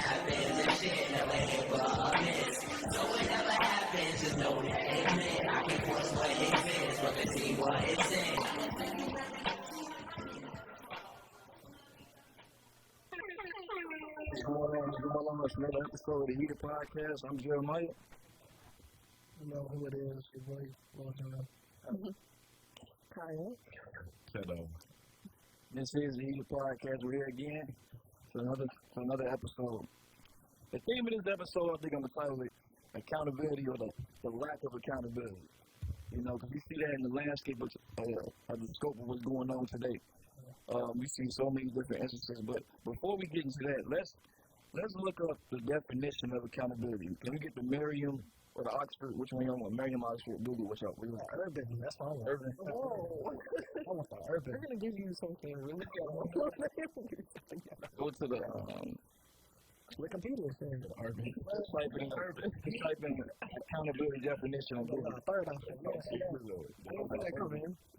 What's going on? Another episode of the Heated Podcast. I'm Jeremiah. You know who it is, your boy, Lord John. Kyle. Shadow. This is the Heated Podcast. We're here again for another episode. The theme of this episode, I think I'm going to title it accountability or the lack of accountability. You know, because we see that in the landscape of the scope of what's going on today. We see so many different instances, but before we get into that, let's look up the definition of accountability. Can we get the Merriam or the Oxford? Which one you want? Merriam, Oxford, Google, which one? Urban, that's what I want. Urban. Whoa. I want the urban. They're going to give you something really good. Go to The computer is saying Urban. Just type in accountability definition on Google. Third option.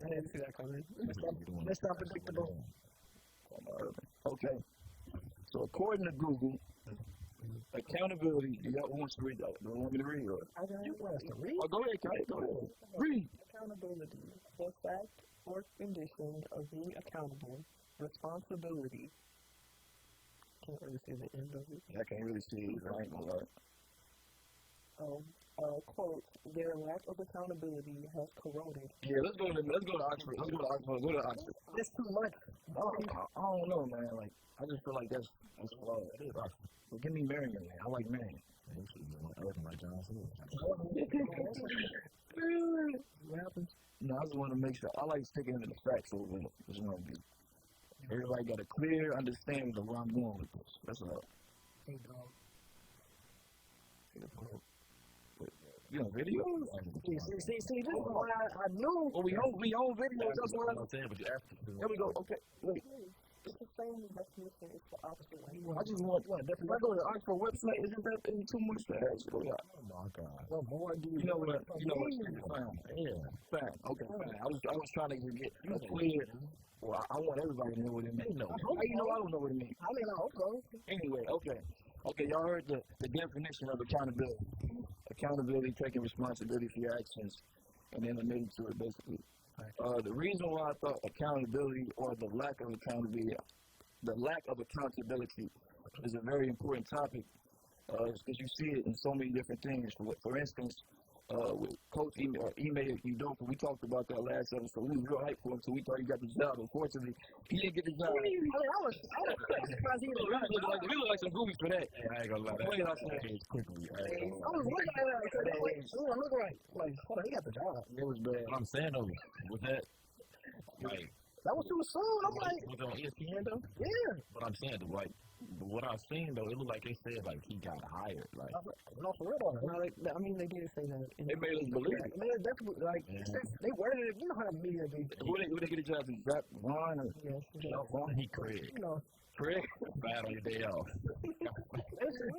I didn't see that coming. That's not predictable. Okay. So according to Google, accountability, do y'all want to read that? Do you want me to read it? I got you to read. Oh, go ahead, Kyle. Go ahead. Read. Accountability, the fact or condition of being accountable, responsibility. Can't really see the end of it. I can't really see it. I ain't gonna lie. Quote, their lack of accountability has corroded. Yeah, let's go to Oxford. Go to Oxford. It's too much. I don't know, man. Like, I just feel like that's flawed. It is Oxford. Well, give me Merriam, man. I like Merriam. I reckon like John Cena. What happens? No, I just want to make sure. I like sticking into the facts over there. That's what I do. Everybody got a clear understanding of where I'm going with this. That's all. Hey, dog. You know, video? See, this is why I knew. Oh, we own videos. That's what I'm saying, but you asked me. There we go. Okay, wait. It's the same definition as the Oxford. I just want what? If I go to the Oxford website, isn't that too much to ask for? Oh my God. Well, boy, you know what? Yeah. Fine. Okay, fine. I was trying to get clear. Well, I want everybody to know what it means. No. How you know I don't know what it means? I mean, I hope so. Anyway, okay, y'all heard the definition of accountability. Accountability, taking responsibility for your actions, and then admitting to it, basically. The reason why I thought accountability or the lack of accountability is a very important topic is because you see it in so many different things. For instance, with Coach Ime Udoka, we talked about that last episode. We was real hyped for him, so we thought he got the job. Unfortunately, he didn't get the job. I was surprised he didn't We look like some goofies for that. Hey, I ain't gonna lie. Wait, I said Quickly. I was looking at it. I said, look right. Like, hold on, he got the job. it was bad. What I'm saying though, was that like That was too soon. I'm like, was it on ESPN though? yeah. But I'm saying though, like what I've seen though, it looked like they said like he got hired. Like No, for real though. No, I mean, they did say that. They made us believe it. Man, definitely, like, they worded it. You know how the media be. Who they get a job from? Zach Vaughn or he Craig. You know. Craig? Bad on your day off.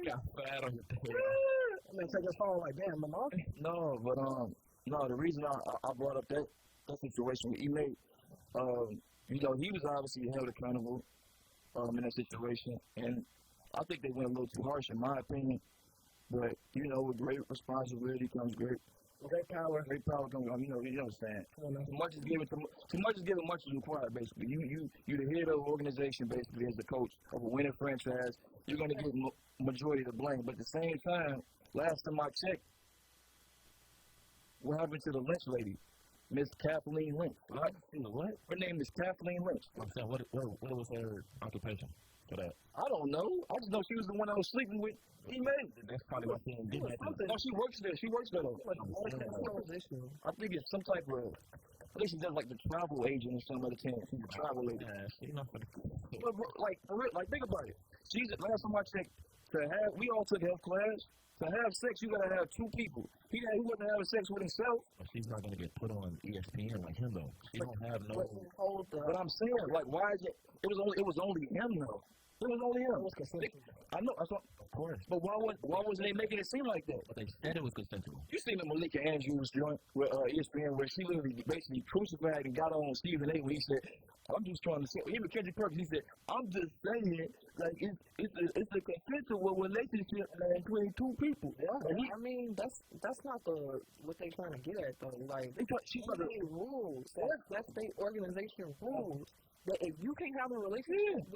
Got bad on your day off. I mean, take his phone like, damn, my mom. No, but no. The reason I brought up that situation with Ime, you know, he was obviously held accountable in that situation, and I think they went a little too harsh, in my opinion. But you know, with great responsibility comes great power. Great power comes, you understand. Too much is given, much is required. Basically, you the head of an organization, basically, as the coach of a winning franchise. You're gonna get majority of the blame. But at the same time, last time I checked, what happened to the Lynch lady? Miss Kathleen Lynch. What? What? Her name is Kathleen Lynch. I'm saying, what was her occupation for that? I don't know. I just know she was the one I was sleeping with. That's probably why she didn't get that. No, she works there. She works there though. I think it's some type of. I think she does like the travel agent or something like that. She's a travel lady. She's not for the. But like for real, like think about it. She's last time I checked. We all took health class. To have sex, you gotta have two people. He wasn't having sex with himself. But she's not gonna get put on ESPN like him though. She don't have no. But I'm saying, like, why is it? It was only him though. It was only him. It was consensual. I know. That's what, Of course. but why wasn't they making it seem like that? But they said it was consensual. You seen the Malika Andrews joint with ESPN where she literally basically crucified and got on Stephen A. when he said, "I'm just trying to say." Even Kendrick Perkins, he said, "I'm just saying, like it's a consensual relationship between two people." Yeah, And he, I mean that's not what they trying to get at though. Like she's they made rules. That's state organization rules. That if you can't have a relationship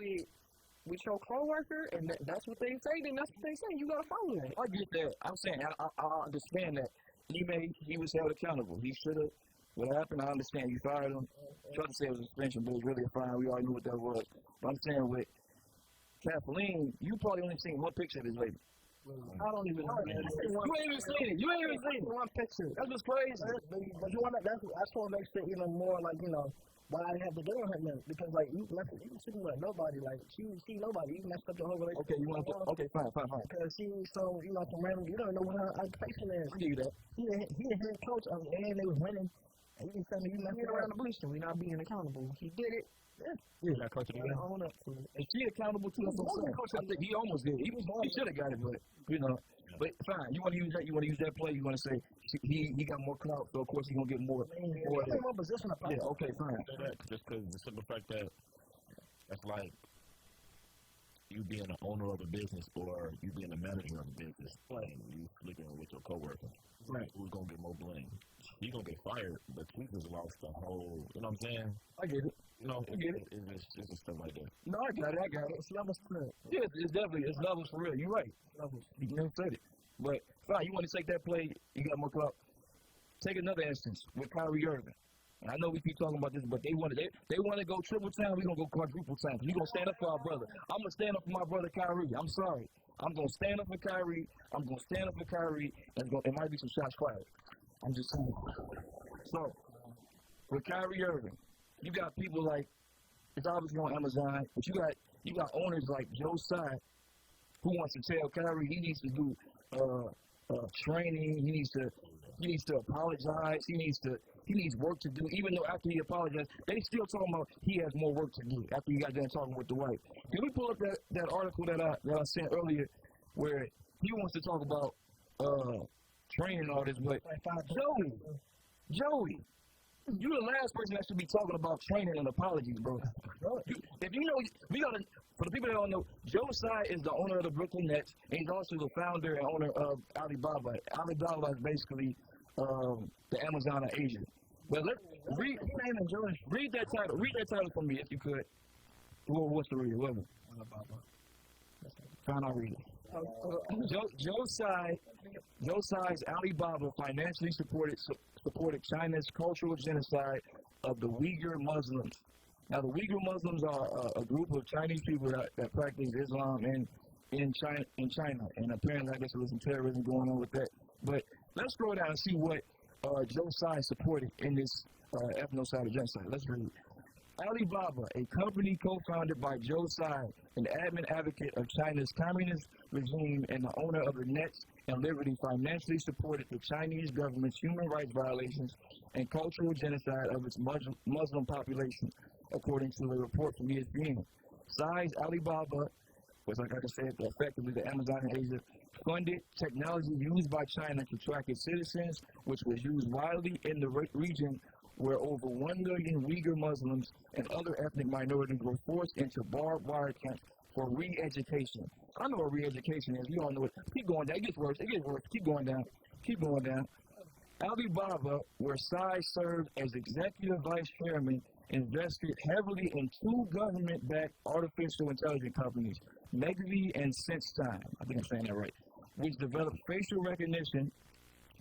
with your coworker and that's what they say, then that's what they say. You gotta follow that. I get that. I'm saying I understand that he was held accountable. He should have. What happened? I understand. You fired him. Tried to say it was a suspension, but it was really a fine. We already knew what that was. But I'm saying with Kathleen, you probably only seen one picture of this lady. I don't even know. You ain't even seen it. You ain't even seen it. One picture. That's what's crazy. But you want that's what makes it even more like why I have to do her now because like you see with nobody like she nobody you messed up the whole relationship. Okay, you want to? Okay, fine. Because she so some random you don't know what her occupation is. I give you that. He the head coach of and they was winning. And you can tell me you messed around the bleacher. We not being accountable. He did it. Yeah, that coach again. Own up to it. Is she accountable to him? I think he almost did. He should have got it, but But fine, you want to use that? You want to use that play? You want to say he got more clout, so of course he's gonna get more. More position. Yeah. Okay. Fine. Just because the simple fact that that's like you being an owner of a business or you being a manager of a business and you sleeping with your coworker. Right. Who's gonna get more blame? You gonna get fired, but you just lost the whole. You know what I'm saying? I get it. I get it. It's just stuff like that. No, I got it. It's levels for it. Yeah, it's definitely levels for real. You're right. Levels. You never said it. But fine, you want to take that play? You got more clout. Take another instance with Kyrie Irving. And I know we keep talking about this, but they want to go triple time. We gonna go quadruple time. We gonna stand up for our brother. I'm gonna stand up for my brother Kyrie. I'm sorry. I'm gonna stand up for Kyrie. And it might be some shots fired. I'm just saying. So with Kyrie Irving, you got people like it's obviously on Amazon, but you got owners like Joe Tsai who wants to tell Kyrie he needs to do training. He needs to apologize. He needs work to do. Even though after he apologized, they still talking about he has more work to do after he got done talking with the wife. Can we pull up that article that I sent earlier where he wants to talk about training and all this, but Joey, you're the last person that should be talking about training and apologies, bro. If you know, for the people that don't know, Joe Tsai is the owner of the Brooklyn Nets, and he's also the founder and owner of Alibaba. Alibaba is basically the Amazon of Asia. But read that title. Read that title for me, if you could. What's the read? What? Fine, I'll read it. Joe Tsai's Alibaba financially supported China's cultural genocide of the Uyghur Muslims. Now, the Uyghur Muslims are a group of Chinese people that practice Islam in China, and apparently, I guess there was some terrorism going on with that. But let's scroll down and see what Joe Tsai supported in this ethnocide of genocide. Let's read. Alibaba, a company co-founded by Joe Tsai, an admin advocate of China's communist regime and the owner of the Nets and Liberty, financially supported the Chinese government's human rights violations and cultural genocide of its Muslim population, according to a report from ESPN. Tsai's Alibaba was, like I just said, effectively the Amazon in Asia, funded technology used by China to track its citizens, which was used widely in the region where over 1 million Uyghur Muslims and other ethnic minorities were forced into barbed wire camps for re-education. I know what re-education is. You all know it. Keep going down. It gets worse. Keep going down. Alibaba, where Tsai served as executive vice chairman, invested heavily in two government-backed artificial intelligence companies, Megvii and SenseTime, I think I'm saying that right, which developed facial recognition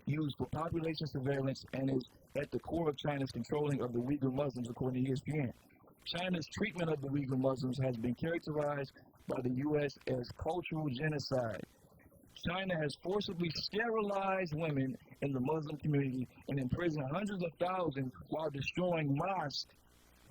used for population surveillance and is at the core of China's controlling of the Uyghur Muslims, according to ESPN. China's treatment of the Uyghur Muslims has been characterized by the U.S. as cultural genocide. China has forcibly sterilized women in the Muslim community and imprisoned hundreds of thousands while destroying mosques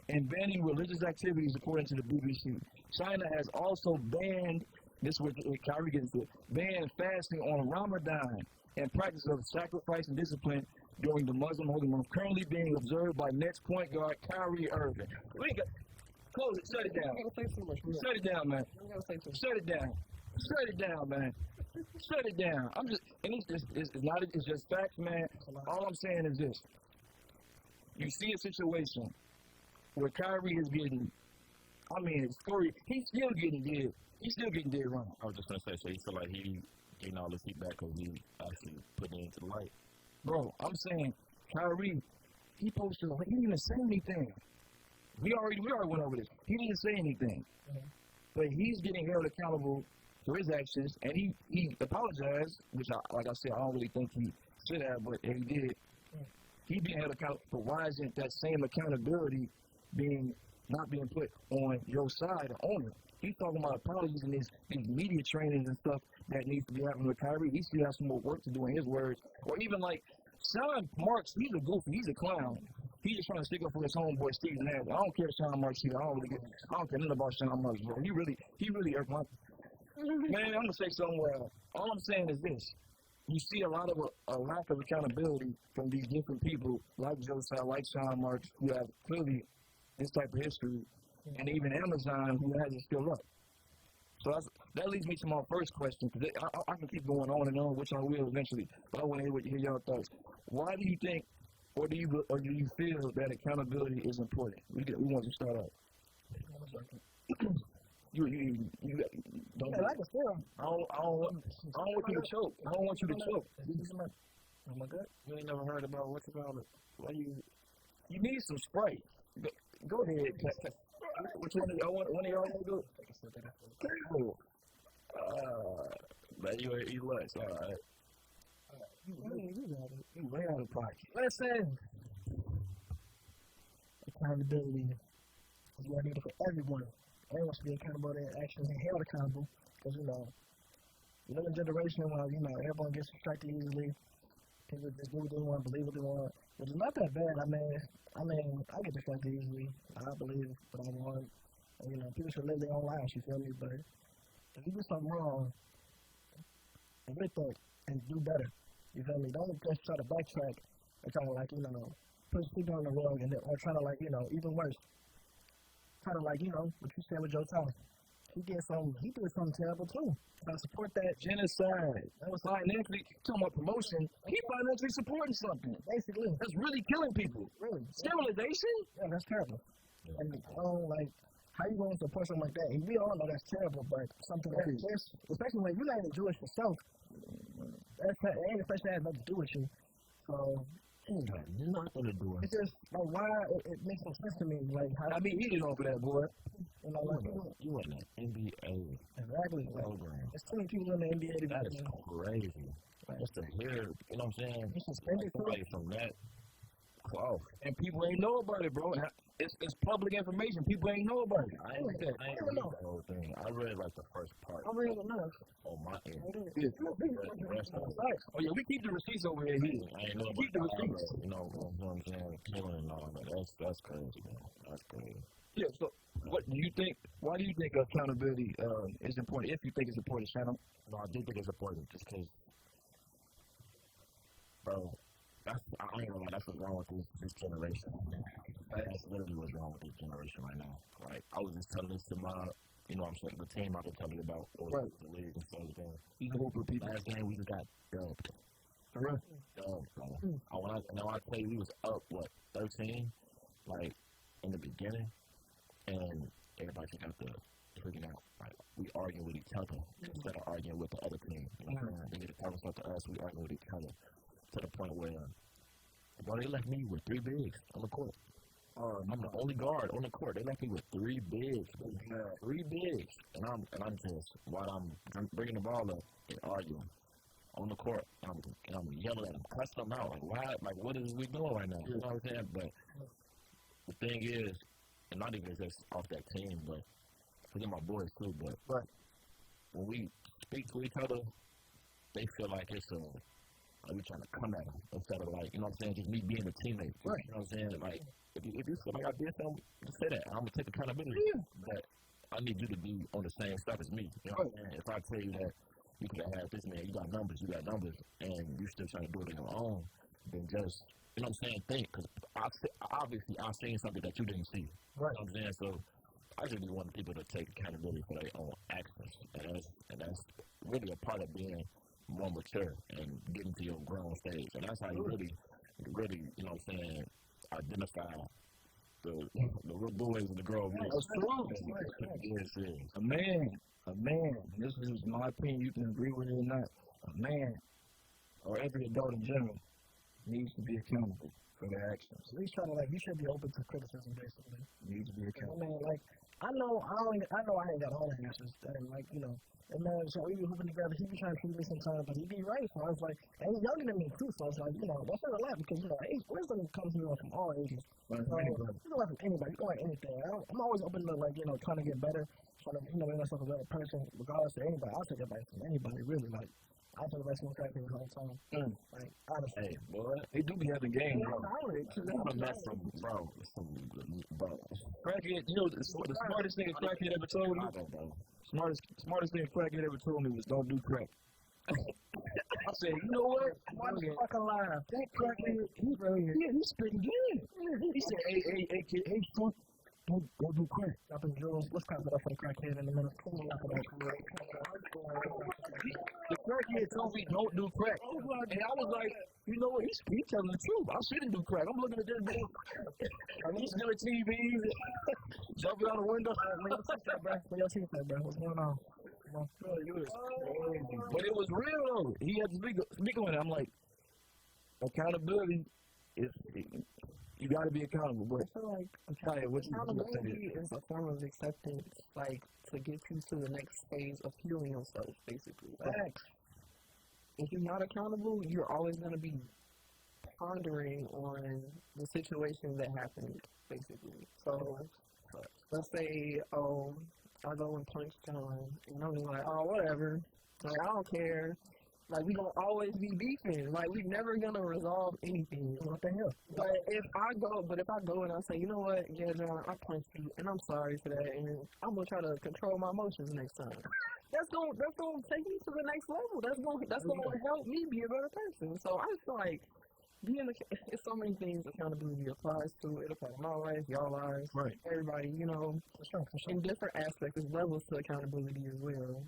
and banning religious activities, according to the BBC. China has also banned, this is what Kyrie gets to, banned fasting on Ramadan and practice of sacrifice and discipline during the Muslim holy month, currently being observed by Nets point guard Kyrie Irving. Close it. Shut it down. You gotta say too much. Shut it down, man. You gotta say too much. Shut it down. Shut it down, man. Shut it down. I'm just, and it's not, it's just facts, man. All I'm saying is this. You see a situation where Kyrie is getting, I mean, his story, he's still getting dead. He's still getting dead wrong. I was just gonna say, so you feel like he getting all this feedback because he actually putting it into the light. Bro, I'm saying, Kyrie, he posted, he didn't even say anything. We already went over this. He didn't say anything. But he's getting held accountable for his actions, and he apologized, which, like I said, I don't really think he should have, but if he did, he being held accountable. But why isn't that same accountability not being put on your side, the owner? He's talking about apologies and these media trainings and stuff that needs to be happening with Kyrie. He still has some more work to do in his words. Or even like Sean Marks, he's a goofy, he's a clown. He's just trying to stick up for his homeboy Steve Nash. I don't care if Sean Marks here. I don't care nothing about Sean Marks, bro. He really irked my man. I'm gonna say somewhere else. All I'm saying is this: you see a lot of a lack of accountability from these different people, like Josiah, like Sean Marks, who have clearly this type of history, and even Amazon, who has it still up. So that leads me to my first question, because I can keep going on and on, which I will eventually, but I want to hear your thoughts. Why do you think, or do you feel that accountability is important? We want to start out. You don't. Yeah, I can feel. I don't want you to choke. I don't want you to choke. Oh my God. You ain't never heard about what's about it? Why you need some Sprite. Go ahead. Which one of y'all want to go? Oh. But you ain't eat lunch, all right. You way out of pocket. Listen. Accountability is what needed for everyone. Everyone should be accountable to their actions and held accountable. Because, we live in a generation where, everyone gets distracted easily. People just do what they want, believe what they want. Which is not that bad. I mean, I get distracted easily. I believe what I want. And, people should live their own lives, you feel me? But if you do something wrong, rethink and do better. You feel me? Don't just try to backtrack and try to, push people on the rug and or try to, even worse. Kind of what you said with Joe Thomas. He did something terrible too. I support that genocide. That was financially talking about promotion. He financially supporting something. Basically. That's really killing people. Really. Sterilization? Yeah, that's terrible. Yeah. And how you going to support something like that? We all know that's terrible, but something like this, especially when you're not even Jewish yourself, ain't especially has nothing to do with you. So nothing to do with it. It's just why it makes no sense to me. How I mean, eating over that, boy. You in the NBA. Exactly. Program. There's too many people in the NBA. That is crazy. Just to hear, you know what I'm saying? You suspended somebody from that close. And people ain't know about it, bro. It's public information. People ain't know about it. I ain't read the whole thing. I read the first part. I read enough. On my end. Oh yeah, we keep the receipts over here. I ain't know keep the receipts. You know what I'm saying? Killing and all that. That's crazy, man. That's crazy. Yeah. So, what do you think? Why do you think accountability is important? If you think it's important, Shannon. No, I do think it's important, just because, bro. I ain't gonna lie, that's what's wrong with this generation. That's literally what's wrong with this generation right now. Like, I was just telling this to my, I'm saying, the team I've been telling you about, or the league and stuff. He's a hooper, people. Last game, we just got dubbed. For real? Dubbed, bro. When I tell you, we was up, 13? Like, in the beginning, and everybody just got the freaking out. Like, we arguing with each other instead of arguing with the other team. You know what I'm saying? They get to talk stuff to us, we arguing with each other. To the point where, they left me with 3 bigs on the court. I'm the only guard on the court. They left me with 3 bigs. 3 bigs. And I'm just, while I'm bringing the ball up and arguing on the court, and I'm yelling at them, cussing them out. Like, why? Like, what is we doing right now? You know what I'm saying? But the thing is, and not even just off that team, but forget my boys too, but when we speak to each other, they feel like it's we trying to come at them instead of you know what I'm saying, just me being a teammate. Right. You know what I'm saying? Like, if you feel like I did something, just say that. I'm going to take accountability. Yeah. But I need you to be on the same stuff as me. You know what I'm saying? If I tell you that you could have had this, man, you got numbers, and you still trying to do it on your own, then just, you know what I'm saying, think. Because obviously I've seen something that you didn't see. Right. You know what I'm saying? So I just be wanting people to take accountability for their own actions, and that's really a part of being more mature and getting to your grown stage, and that's how you really, you know what I'm saying, identify the real boys and the girl boys. That's true. Yes, yes. A man, this is my opinion, you can agree with it or not, a man, or every adult in general, needs to be accountable for their actions. At least try to you should be open to criticism, basically. Needs to be I accountable. mean, I know I ain't got all the answers, and and man, so we be hooping together. He be trying to prove me sometimes, but he be right. So I was like, and he's younger than me too, so it's like, that's not a lot because age wisdom comes from all ages. Right, So right. you can learn from anybody, you can learn anything. I'm always open to trying to get better, trying to make myself a better person, regardless of anybody. I'll take advice from anybody, really. I take advice from crackheads the whole time. Honestly. Hey, boy, They do be having game, bro. I met some bro. Crackhead, the smartest thing a crackhead ever told me, smartest thing a crackhead ever told me was don't do crack. I said, you know what? Fucking live. That crackhead, he's spitting good. He said, hey, kid, hey, son, don't do crack. Up in Jules, let's clap it up for the crackhead in a minute. The crackhead told me don't do crack. And I was like, you know what? He's telling the truth. I shouldn't do crack. I'm looking at this boy. He's still at TV, jumping out the window. Where your teeth at, bro? What's going on? But it was real though. He had to speak on it. I'm like, accountability is you got to be accountable. But I feel like Kaya, what you accountability is a form of acceptance, to get you to the next phase of healing yourself, basically. Facts. If you're not accountable, you're always going to be pondering on the situation that happened, basically. So, let's say, I go and punch John, and I'm like, oh, whatever. I don't care. We gonna always be beefing. We never gonna resolve anything. What the hell? But if I go and I say, you know what, yeah, John, I punched you, and I'm sorry for that, and I'm gonna try to control my emotions next time. That's gonna take me to the next level. That's gonna help me be a better person. So I just feel like it's so many things accountability applies to. It applies to my life, y'all lives, Right. everybody. For sure. In different aspects, there's levels to accountability as well.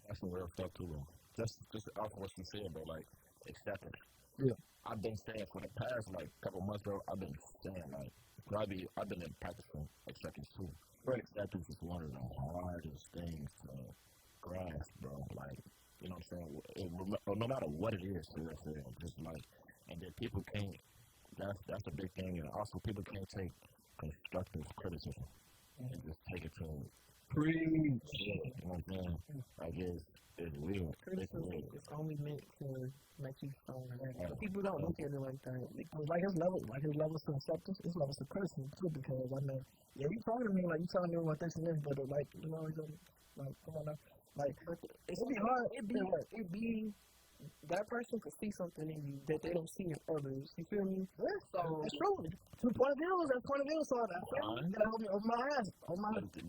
That's some real stuff too, bro. Just off of what you said, bro. Acceptance. Yeah. I've been saying for the past couple months, bro. I've been saying I've been in practicing acceptance too. Right. Acceptance is one of the hardest things to grasp, bro. You know what I'm saying? No matter what it is, just and then people can't. That's a big thing, and also people can't take constructive criticism and just take it to. Preach. You know what I'm saying? It's weird. Criticism is only meant to make you stronger. People don't look at it like that. His levels to acceptance, his levels to criticism too, because I know, you talking to me, you telling me what this and this, but come on now. It'd be hard. It'd be that person could see something in you that they don't see in others. You feel me? Yeah, So it's true. Two point of view, that's point of view, so that's gotta open my eyes.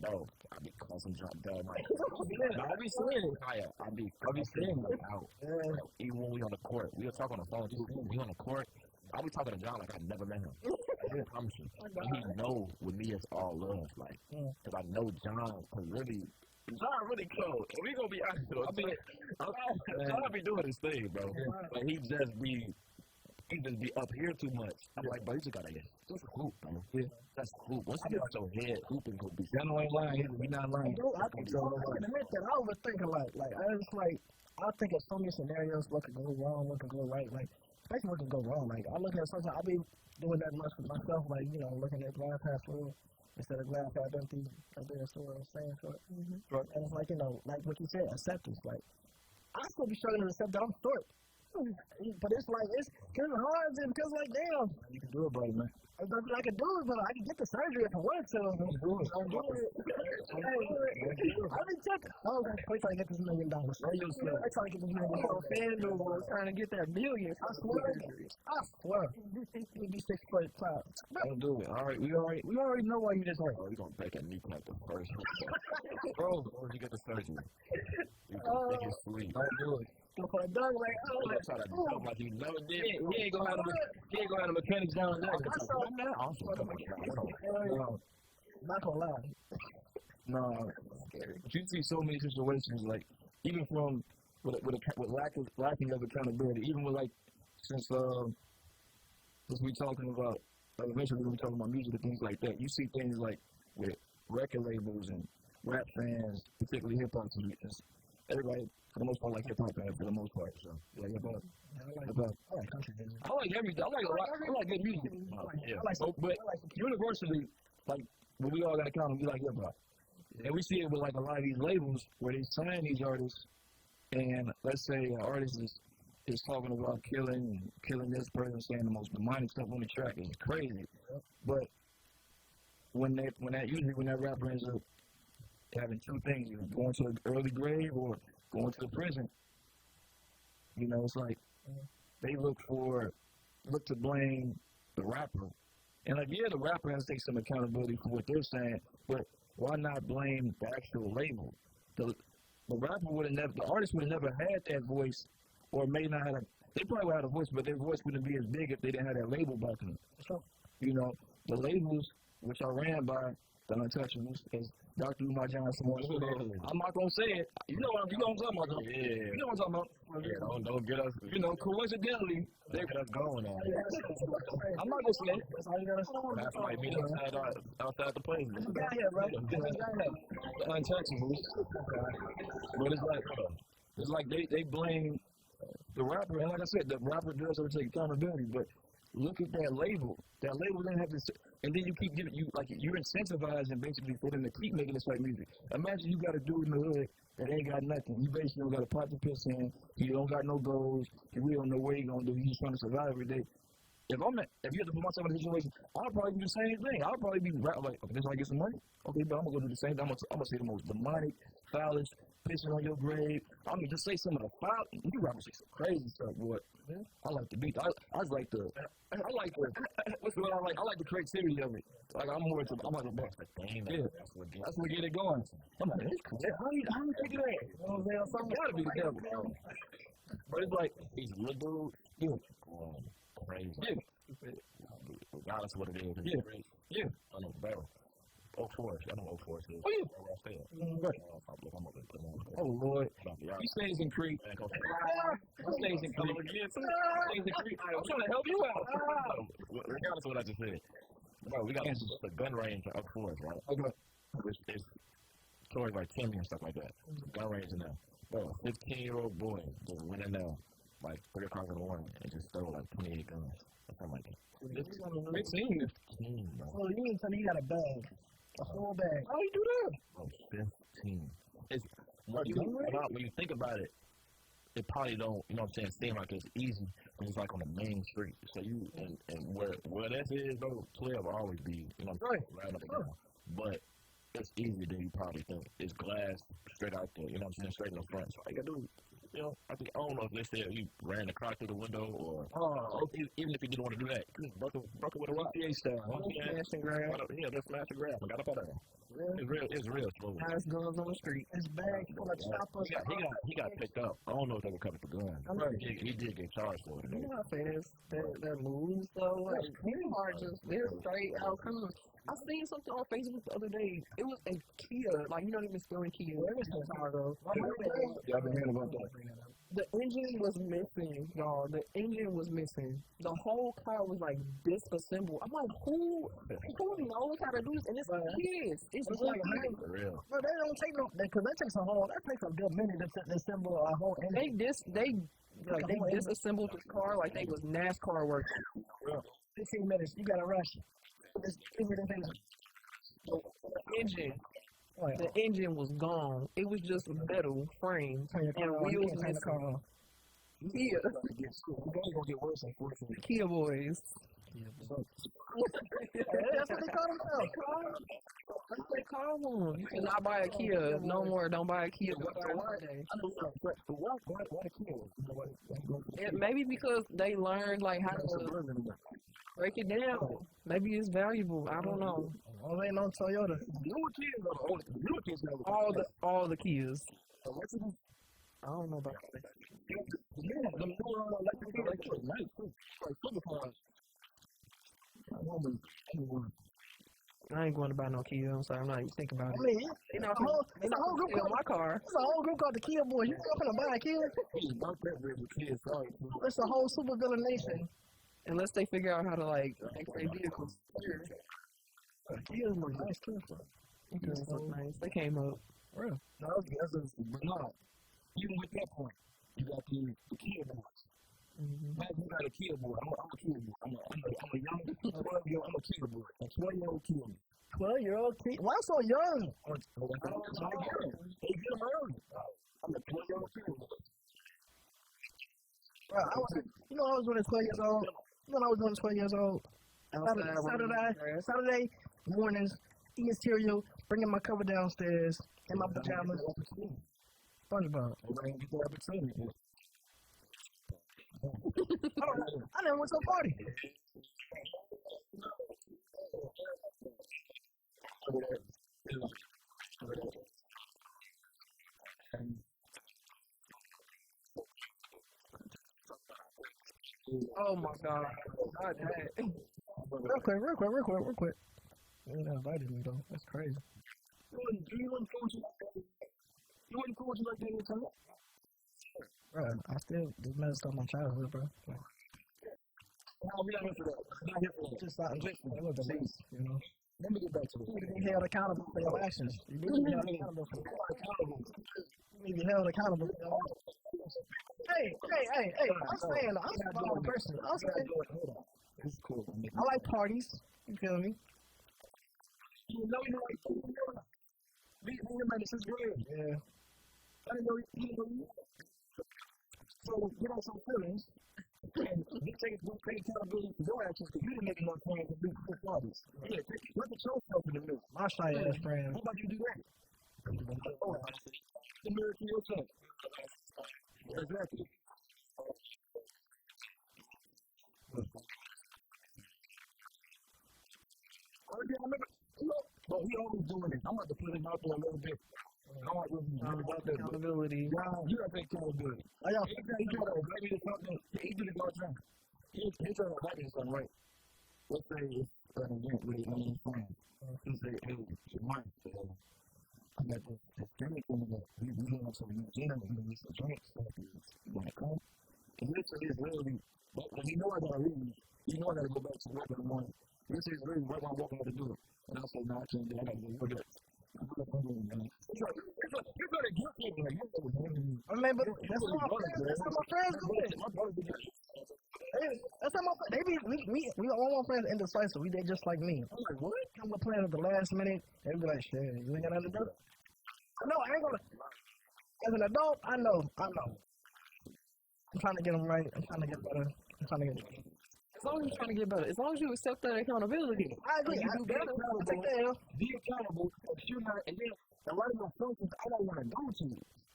No, I be causing drop down. I be saying it. I be saying it. out. Yeah. Even when we on the court, we were talking on the phone too. When we on the court, I be talking to John like I never met him. I promise you. And he know with me it's all love, because I know John, because really, John really close. And we gonna be honest though. John be doing his thing, bro. But he just be up here too much. I'm like, bro, you just gotta just hoop, bro. Yeah, that's hoop. Once you get out your head, hooping gonna be. Y'all ain't lying. He not lying. I can admit that I overthink a lot. I think of so many scenarios what could go wrong, what could go right. Especially what could go wrong. I look at sometimes I be doing that much with myself. Looking at glass half full instead of glass half empty. That's what I'm saying. So, Right. and it's like what you said, acceptance. I still be struggling to accept that I'm short. But it's kind of hard because damn. You can do it, buddy, man. I can do it, but I can get the surgery if I want to. I'm doing it. I be checking. Oh, wait till I get this $1 million. Wait till I get this $1 million. FanDuel was trying to get that billion. I swear. It'd be 6 foot cloud. Don't do it. All right, we already know why you just hurt. Oh, we gonna break a kneecap the first. Bro, when you get the surgery, you can take it free. Don't do it. Go for a dunk You gonna try to jump like you never did. He ain't gonna have the mechanics down there. not gonna lie. Nah, Scary. but you see so many situations, like, even from with lacking of accountability, even with, like, since we talking about, like, eventually we talking about music and things like that, you see things like with record labels and rap fans, particularly hip hop fans. Everybody, for the most part, like hip hop fans for the most part. So, you like hip hop? I like country music. I like everything. I like a lot. I like good music. Yeah. But universally, like, when we all got to count, we like hip hop. And we see it with, like, a lot of these labels where they sign these artists, and let's say an artist is talking about killing this person, saying the most demonic stuff on the track. It's crazy. But when that rapper ends up having two things, either going to an early grave or going to the prison, you know, it's like they look to blame the rapper. And, like, yeah, the rapper has to take some accountability for what they're saying, but why not blame the actual label? The rapper would have never, the artist would have never had that voice, or may not have. They probably would have a voice, but their voice wouldn't be as big if they didn't have that label backing them. You know, the labels, which are ran by the Untouchables, as Dr. Umar Johnson once said. I'm not gonna say it. You know what I'm talking about, though. Yeah. You know what I'm talking about. Yeah, don't get us. You know, coincidentally, They get us going on. I'm not gonna say it. That's all you gotta say. That's like me outside the place. Yeah, yeah, bro. The Untouchables. But it's like they blame the rapper, and like I said, the rapper does have to take accountability, but look at that label. That label didn't have to, and then you keep giving, you're incentivizing basically for them to keep making this type of music. Imagine you got a dude in the hood that ain't got nothing. You basically don't got a pot to piss in. He don't got no goals. He really don't know what he gonna do. He's just trying to survive every day. If you have to put myself in a situation, I'll probably do the same thing. I'll probably be like, okay, this is how I get some money. Okay, but I'm gonna go do the same thing. I'm gonna say the most demonic, foulest, pissing on your grave. I'm gonna just say some of the foul. You probably say some crazy stuff, boy. I like the beat. I like the what's what I like. I like the creativity of it. Like I'm like the best. Yeah, that's what get it going. I'm like, this cool. How you think of that? You know what I'm saying? Something gotta be the devil. But it's like He's a good dude. Yeah. Crazy. Yeah. Regardless of what it is. Yeah. Yeah. I know barrel. Oh, Force. I know what Force is. Oh, yeah. Where I stay at. Right. I'm over there. Oh Lord. Yeah. He stays in Creek. He stays in Creek. Stays in Creek. I'm trying to help you out. Regardless of what I just said. Bro, we got the gun range up Force, right? Okay. Which is towards like Timmy and stuff like that. Gun range in there. Bro, 15-year-old boy just went in there like 3 o'clock in the morning and just stole like 28 guns or something like that. 15. 15, bro. So you mean tell me you got a bag? A whole bag. How you do that? Bro, 15. It's when you think about it, it probably don't, you know what I'm saying, seem like it's easy when it's like on the main street. So you and where that is, bro, 12 will always be, you know, right up and down. But it's easier than you probably think. It's glass straight out there, you know what I'm saying, straight in the front. So all you gotta do, you know, I don't know if they said you ran the car through the window or even if you didn't want to do that, you just broke it with a rock. GTA style. Smash and grab. Yeah, just smash and grab. I got up out of there. It's real slow. Highest guns on the street. His bag full of choppers. He got picked up. I don't know if they were coming for guns. He did get charged for it. You know how fast that moves though? Like, people are just, they're straight out coming. I seen something on Facebook the other day. It was a Kia, like, you know, they've been spilling Kia. It was Chicago. Yeah, I've been hearing about that. The engine was missing, y'all. The engine was missing. The whole car was like disassembled. I'm like, who knows how to do this? And it's kids. It's like For real. But they don't take no, because that takes a good minute to assemble a whole engine. they disassembled this car like they was NASCAR work. 15 minutes, you gotta rush. It's easier than things. The engine was gone. It was just metal frame and wheels missing. Kia. It's gonna get worse, unfortunately. Kia boys. That's what they call themselves. That's what they call them. You cannot buy a Kia no more. Don't buy a Kia. Maybe because they learned like how to break it down. Maybe it's valuable. I don't know. Oh, ain't no Toyota. All the Kias. I don't know about that. I ain't going to buy no Kia. I'm sorry, I'm not even thinking about I it. mean, They not it's a whole, they it's a not whole group steal called, my car. it's a whole group called the Kia Boys. You still gonna buy a Kia? He's about that with the kids. Sorry. It's a whole super villain nation. Unless they figure out how to like make their vehicles. Kias look nice too. Because look nice. They came up. Real. No, but no. Even with that point, you got the kid boys. Mm-hmm. Man, you got a kid boy. I'm a kid boy. I'm a young 12-year-old. I'm a kid boy. A 12-year-old kid. 12-year-old kid. Why so young? They get them early. I'm a 12-year-old kid boy. Bro, I was when I was 12 years old. When I was doing 12 years old. Saturday mornings, eating cereal, bringing my cover downstairs in my pajamas. SpongeBob. I never went to a party. Oh my god. Not that. Real quick. You ain't invited me though. That's crazy. You wouldn't coach like that in time? Bro, I still just messed up my childhood, bro. Like, No, we're not here for that. We're not here for that. just something different. It was the least, you know. Let me get back to it. You need to be held accountable for your actions. You need to be held accountable for you need to be held accountable for your actions. Hey, I'm saying, I'm a small person. I'm saying, It's cool. I like parties. You feel me? You know you like food. Me and him in the 6th grade. Yeah. I didn't know you. So, get on some feelings. And we take accountability for your actions because you didn't make enough plans to do good parties. Yeah, look at yourself in the mirror. My shy ass friend. How about you do that? The mirror to yourself. Exactly. But we always doing it. I'm about to put him out there a little bit. I want to really about that. Accountability. Wow, you got to take accountability. I got He try to invite me to something. He did it all the time. He try to invite me to something, right? Let's say it's an event with one of his friends. He say, hey, Mike, I got this drink coming up. We doing some gin, we doing some drinks. You want to come? And literally, when you know I got to leave, you know I got to go back to work in the morning. This is really what I'm walking out the door. And I say, no, I can't do it. I got to go work it. You're gonna get me, man. I mean, but that's how my friends do it. That's how they be. We all my friends indecisive. They just like me. I'm like, what? I'm gonna plan at the last minute. They be like, shit, you ain't got nothing to do. No, I ain't gonna. As an adult, I know. I'm trying to get them right. I'm trying to get better. As long as you're trying to get better. As long as you accept that accountability. I agree. I do better. I take that L. Be accountable. If you're not, and then a lot of my functions I don't want to go to.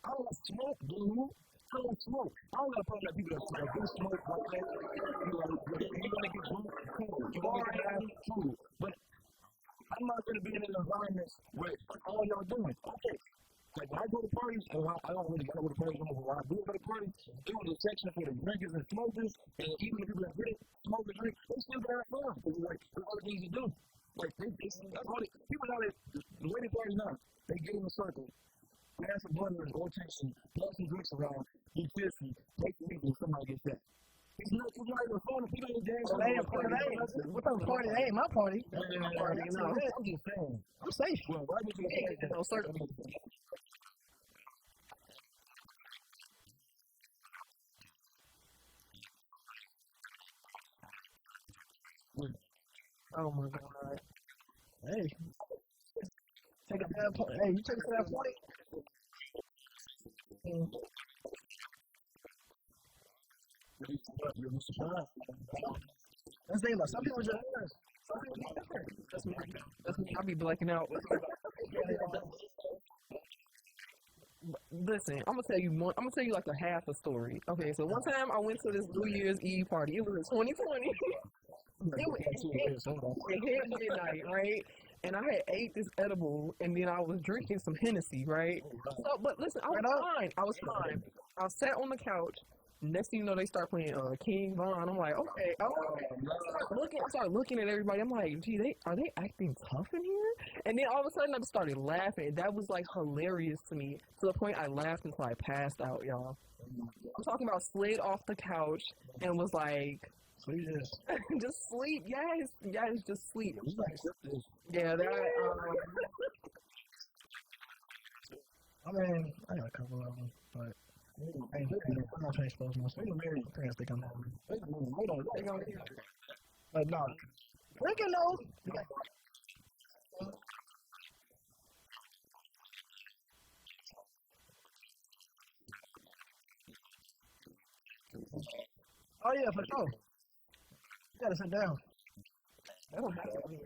I don't smoke, dude. I don't smoke. I don't got a problem with people that do smoke like that. You're gonna get drunk, cool. You're gonna get high, cool. But I'm not gonna be in an environment where all y'all doing. Okay. Like when I go to parties, and I don't really go to parties no more. When I do go to parties, it was a section for the drinkers and smokers, and even the people that really smoke and drink, they still got fun. Because like, there's other things to do. Like, that's all people nowadays, the way they party now, they get in a circle, pass a blunt or take some, pass some drinks around, be pissy, take the lead, and somebody gets that. It's not even fun if people ain't dancing. What type of party? That ain't my party. I'm just saying. I'm safe. Well, why would you say that? No circle. Oh my god. Hey. Take it to that point. Hey, you take it to that point. That's the thing about some people just That's me. I be blacking out. Listen, I'm gonna tell you like a half a story. Okay, so one time I went to this New Year's Eve party. It was in 2020. It hit midnight, right? And I had ate this edible, and then I was drinking some Hennessy, right? So, but listen, I was fine. I was fine. I sat on the couch, Next thing you know, they start playing King Von. I'm like, okay, oh. I started looking at everybody. I'm like, gee, are they acting tough in here? And then all of a sudden, I just started laughing. That was like hilarious to me, to the point I laughed until I passed out, y'all. I'm talking about slid off the couch and was like, So you just, just sleep. Yes, just sleep. You gotta accept this. Yeah, that. I mean, I got a couple of them, but I'm not trying to expose myself. My parents think I'm hungry. They don't. But no, drinking though. Oh yeah, for sure. You gotta sit down. That don't happen to me.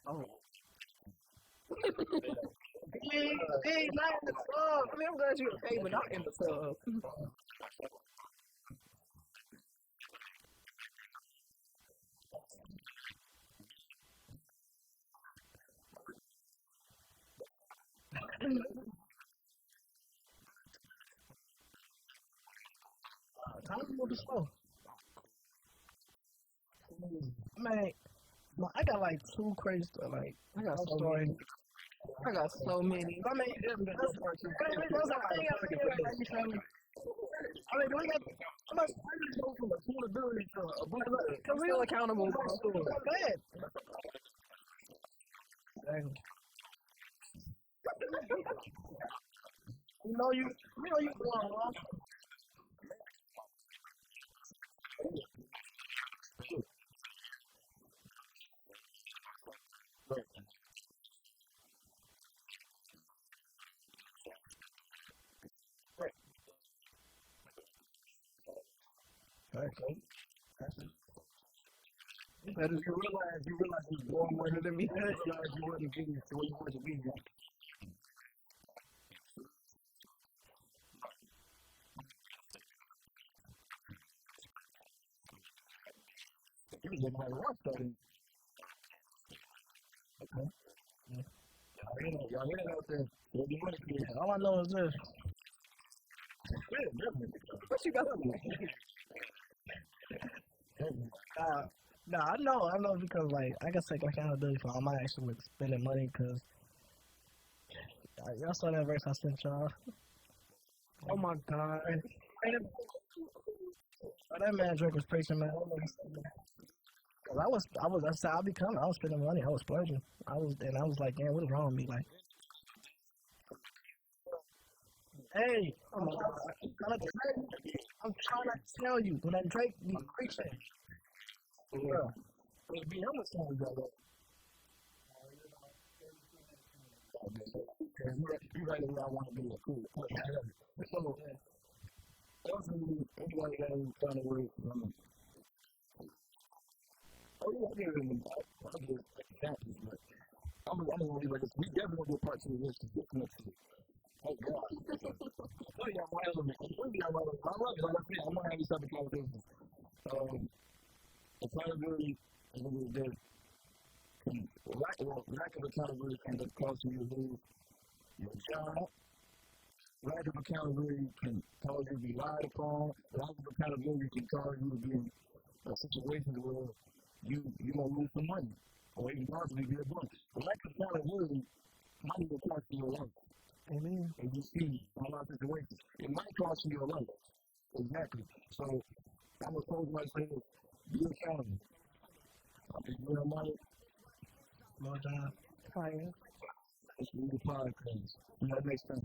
Oh. Hey, not in the tub. I mean, I'm glad you were paid, but not in the tub. Time to move slow. Man, I got like two crazy stuff. Like, I got so many. I got so many. I mean, do we got how much go from accountability to a black I'm still accountable. bad. Dang. You know you going wrong. Okay. But if you realize you're going more than me, you realize you wasn't getting to where you wanted to be. You was looking like a rock star. Okay. Y'all hear that out there? They'll be money for you. All I know is this. Yeah, definitely. What you got on me? I know because like I can take accountability for all my actions with spending money because y'all saw that verse I sent y'all. Oh my god. That man Drake was preaching, man. Cause that's how I be coming. I was spending money. I was splurging. I was like, damn, what is wrong with me? Like, hey, I'm trying to tell you when that Drake be preaching. Yeah. Let's be honest on each other. You're right where I want to be. Cool. So, also, anybody that is trying to work, oh, yeah, I get it in the back. I get that, but I'm going to leave like this. We definitely going to do a part 2 of this. Oh, God. Oh, yeah, my element. I love it. I'm going to have these type of conversations. Accountability is what it is. Lack of accountability can cause you to lose your job. Lack of accountability can cause you to be lied upon. Lack of accountability can cause you to be in a situation where you're going to lose some money or even possibly be a bunch. Lack of accountability might even cost you your life. Amen. And you see a lot of situations. It might cost you your life. Exactly. So I'm going to close my saying, be accountable. If you don't mind, Lord John. Fire. let's read the podcast. See you next time.